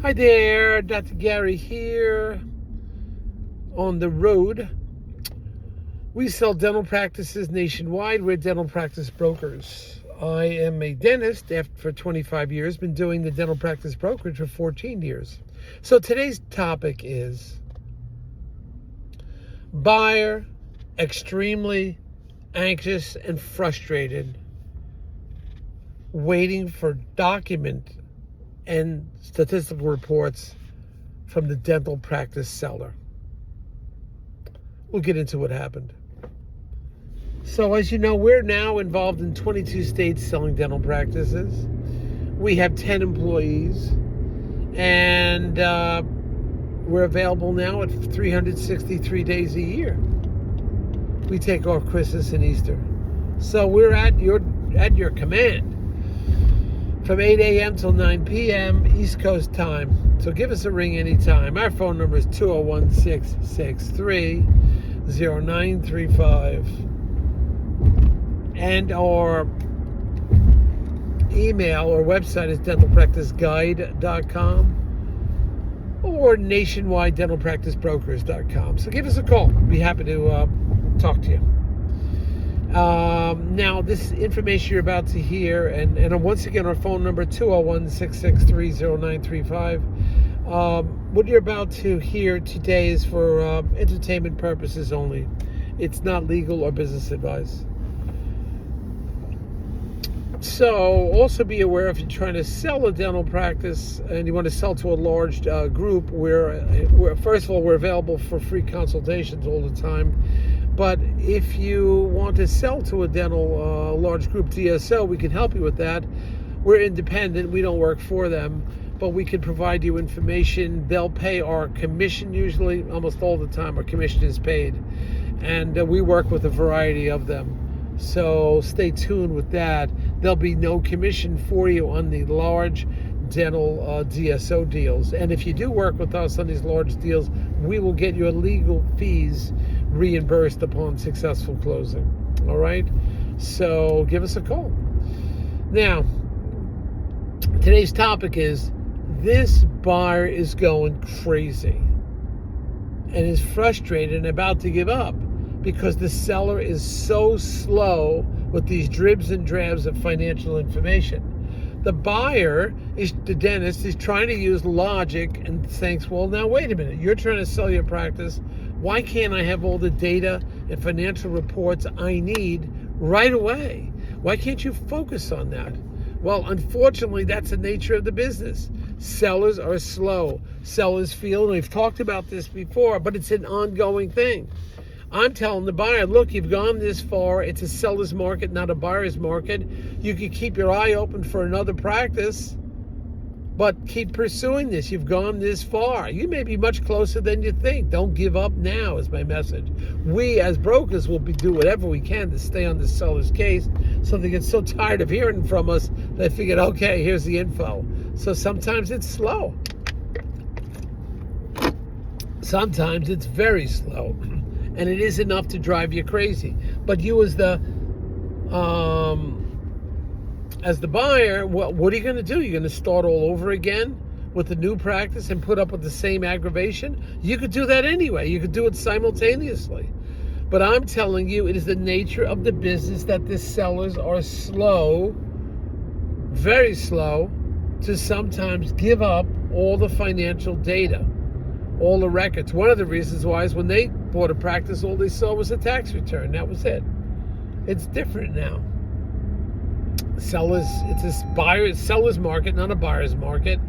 Hi there, Dr. Gary here on the road. We sell dental practices nationwide. We're dental practice brokers. I am a dentist for 25 years, been doing the dental practice brokerage for 14 years. So today's topic is buyer extremely anxious and frustrated, waiting for document and statistical reports from the dental practice seller. We'll get into what happened. So as you know, we're now involved in 22 states selling dental practices. We have 10 employees, and we're available now at 363 days a year. We take off Christmas and Easter. So we're at your command from 8 a.m. till 9 p.m. East Coast time. So give us a ring anytime. Our phone number is 201-663-0935. And our email or website is dentalpracticeguide.com or nationwidedentalpracticebrokers.com. So give us a call. Be happy to talk to you. Now, this information you're about to hear, and once again, our phone number, 201-663-0935. What you're about to hear today is for entertainment purposes only. It's not legal or business advice. So also be aware, if you're trying to sell a dental practice and you want to sell to a large group, we're first of all, we're available for free consultations all the time. But if you want to sell to a dental large group DSO, we can help you with that. We're independent. We don't work for them, but we can provide you information. They'll pay our commission usually. Almost all the time, our commission is paid. And we work with a variety of them. So stay tuned with that. There'll be no commission for you on the large dental DSO deals. And if you do work with us on these large deals, we will get your legal fees reimbursed upon successful closing. All right? So give us a call. Now, today's topic is this buyer is going crazy and is frustrated and about to give up because the seller is so slow with these dribs and drabs of financial information. The buyer, the dentist, is trying to use logic and thinks, well, now wait a minute, you're trying to sell your practice. Why can't I have all the data and financial reports I need right away? Why can't you focus on that? Well, unfortunately, that's the nature of the business. Sellers are slow. Sellers feel, and we've talked about this before, but it's an ongoing thing. I'm telling the buyer, look, you've gone this far. It's a seller's market, not a buyer's market. You can keep your eye open for another practice, but keep pursuing this. You've gone this far. You may be much closer than you think. Don't give up now is my message. We as brokers will do whatever we can to stay on the seller's case so they get so tired of hearing from us, they figured, okay, here's the info. So sometimes it's slow. Sometimes it's very slow. And it is enough to drive you crazy. But you as the buyer, what are you going to do? You're going to start all over again with the new practice and put up with the same aggravation? You could do that anyway. You could do it simultaneously. But I'm telling you, it is the nature of the business that the sellers are slow, very slow, to sometimes give up all the financial data, all the records. One of the reasons why is when they bought a practice, all they saw was a tax return. That was it. It's different now. Sellers, it's a seller's market, not a buyer's market.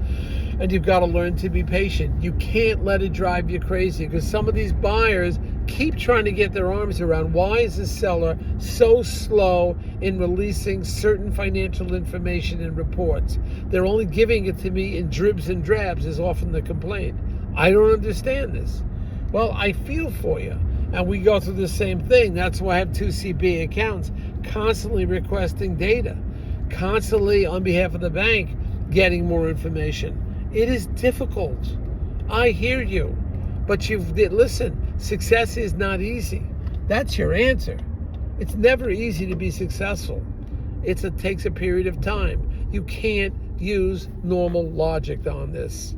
And you've got to learn to be patient. You can't let it drive you crazy because some of these buyers keep trying to get their arms around why is the seller so slow in releasing certain financial information and reports. They're only giving it to me in dribs and drabs is often the complaint. I don't understand this. Well, I feel for you. And we go through the same thing. That's why I have 2 CPA accounts constantly requesting data, constantly on behalf of the bank getting more information. It is difficult. I hear you. But listen, success is not easy. That's your answer. It's never easy to be successful. It takes a period of time. You can't use normal logic on this.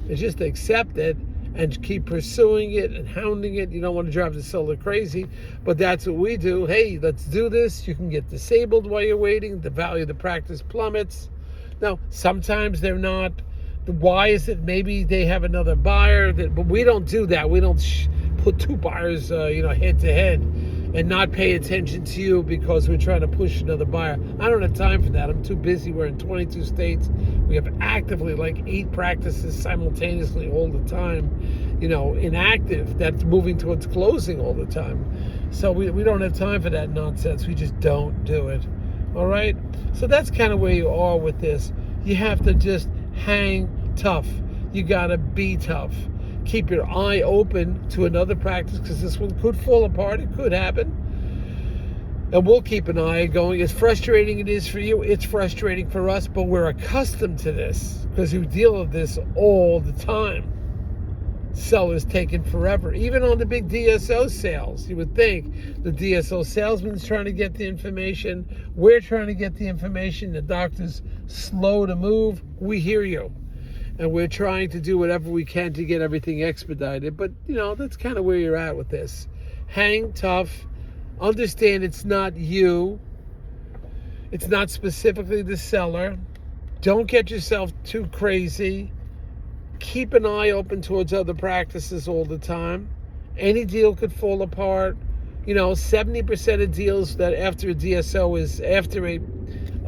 It's just to accept it and keep pursuing it and hounding it. You don't want to drive the seller crazy, but that's what we do. Hey, let's do this. You can get disabled while you're waiting. The value of the practice plummets. Now, sometimes they're not. Why is it? Maybe they have another buyer, but we don't do that. We don't put two buyers, head to head, and not pay attention to you because we're trying to push another buyer. I don't have time for that. I'm too busy. We're in 22 states. We have actively like 8 practices simultaneously all the time, inactive, that's moving towards closing all the time. So we don't have time for that nonsense. We just don't do it. All right? So that's kind of where you are with this. You have to just hang tough. You got to be tough. Keep your eye open to another practice because this one could fall apart. It could happen. And we'll keep an eye going. As frustrating it is for you, it's frustrating for us, but we're accustomed to this because we deal with this all the time. Sellers taking forever. Even on the big DSO sales, you would think the DSO salesman's trying to get the information. We're trying to get the information. The doctor's slow to move. We hear you. And we're trying to do whatever we can to get everything expedited. But, that's kind of where you're at with this. Hang tough. Understand it's not you. It's not specifically the seller. Don't get yourself too crazy. Keep an eye open towards other practices all the time. Any deal could fall apart. 70% of deals that after a DSO is, after a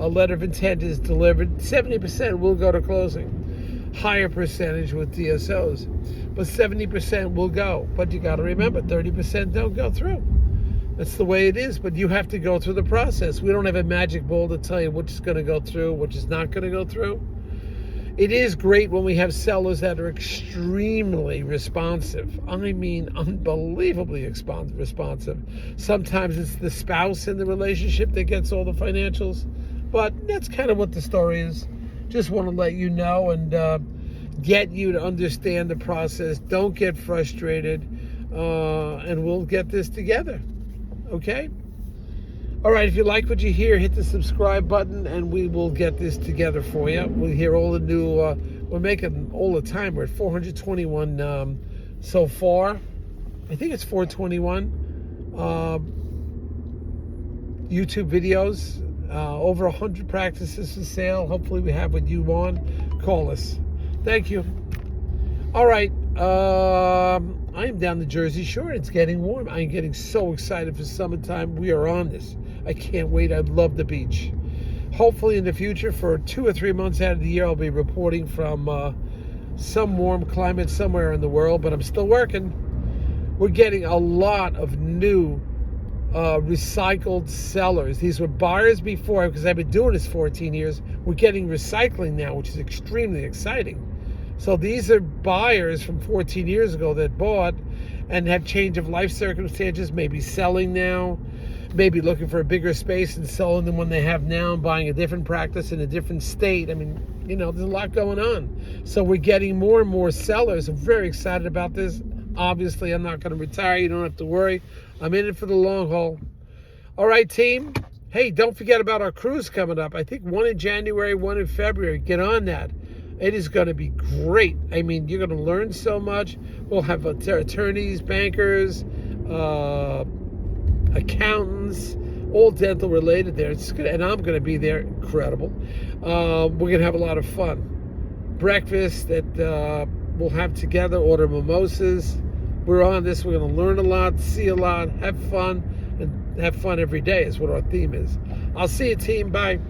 letter of intent is delivered, 70% will go to closing. Higher percentage with DSOs, but 70% will go. But you got to remember, 30% don't go through. That's the way it is, but you have to go through the process. We don't have a magic ball to tell you which is going to go through, which is not going to go through. It is great when we have sellers that are extremely responsive. I mean, unbelievably responsive. Sometimes it's the spouse in the relationship that gets all the financials, but that's kind of what the story is. Just want to let you know and get you to understand the process. Don't get frustrated, and we'll get this together. Okay? All right, if you like what you hear, hit the subscribe button, and we will get this together for you. We'll hear all the new, we're making all the time. We're at 421 so far. I think it's 421 YouTube videos. Over 100 practices for sale. Hopefully we have what you want. Call us. Thank you. All right. I am down the Jersey Shore. It's getting warm. I am getting so excited for summertime. We are on this. I can't wait. I love the beach. Hopefully in the future, for 2 or 3 months out of the year, I'll be reporting from some warm climate somewhere in the world, but I'm still working. We're getting a lot of new recycled sellers. These were buyers before, because I've been doing this 14 years. We're getting recycling now, which is extremely exciting. So these are buyers from 14 years ago that bought and have change of life circumstances, maybe selling now, maybe looking for a bigger space and selling the one they have now and buying a different practice in a different state. I mean, there's a lot going on. So we're getting more and more sellers. I'm very excited about this. Obviously, I'm not going to retire. You don't have to worry. I'm in it for the long haul. All right, team. Hey, don't forget about our cruise coming up. I think 1 in January, 1 in February. Get on that. It is going to be great. I mean, you're going to learn so much. We'll have attorneys, bankers, accountants, all dental related there. And I'm going to be there. Incredible. We're going to have a lot of fun. Breakfast that we'll have together, order mimosas. We're on this. We're going to learn a lot, see a lot, have fun, and have fun every day is what our theme is. I'll see you, team. Bye.